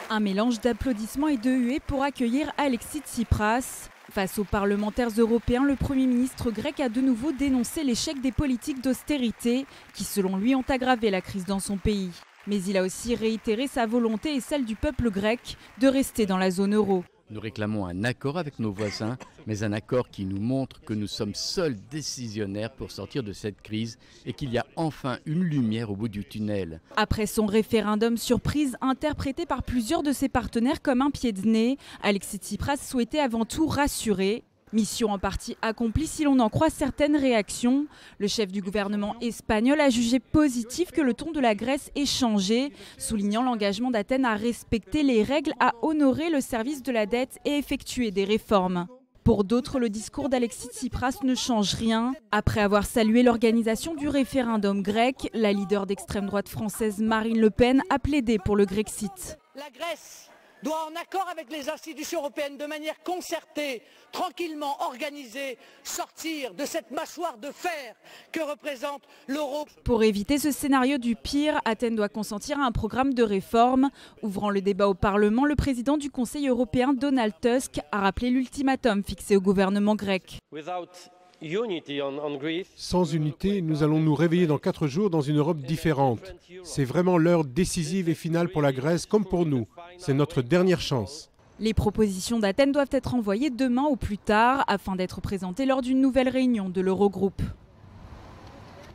Un mélange d'applaudissements et de huées pour accueillir Alexis Tsipras. Face aux parlementaires européens, le Premier ministre grec a de nouveau dénoncé l'échec des politiques d'austérité qui, selon lui, ont aggravé la crise dans son pays. Mais il a aussi réitéré sa volonté et celle du peuple grec de rester dans la zone euro. Nous réclamons un accord avec nos voisins, mais un accord qui nous montre que nous sommes seuls décisionnaires pour sortir de cette crise et qu'il y a enfin une lumière au bout du tunnel. Après son référendum surprise interprété par plusieurs de ses partenaires comme un pied de nez, Alexis Tsipras souhaitait avant tout rassurer. Mission en partie accomplie si l'on en croit certaines réactions. Le chef du gouvernement espagnol a jugé positif que le ton de la Grèce ait changé, soulignant l'engagement d'Athènes à respecter les règles, à honorer le service de la dette et effectuer des réformes. Pour d'autres, le discours d'Alexis Tsipras ne change rien. Après avoir salué l'organisation du référendum grec, la leader d'extrême droite française Marine Le Pen a plaidé pour le Grexit. La Grèce doit, en accord avec les institutions européennes, de manière concertée, tranquillement organisée, sortir de cette mâchoire de fer que représente l'euro. Pour éviter ce scénario du pire, Athènes doit consentir à un programme de réforme. Ouvrant le débat au Parlement, le président du Conseil européen, Donald Tusk, a rappelé l'ultimatum fixé au gouvernement grec. Sans unité, nous allons nous réveiller dans 4 jours dans une Europe différente. C'est vraiment l'heure décisive et finale pour la Grèce comme pour nous. C'est notre dernière chance. Les propositions d'Athènes doivent être envoyées demain au plus tard afin d'être présentées lors d'une nouvelle réunion de l'Eurogroupe.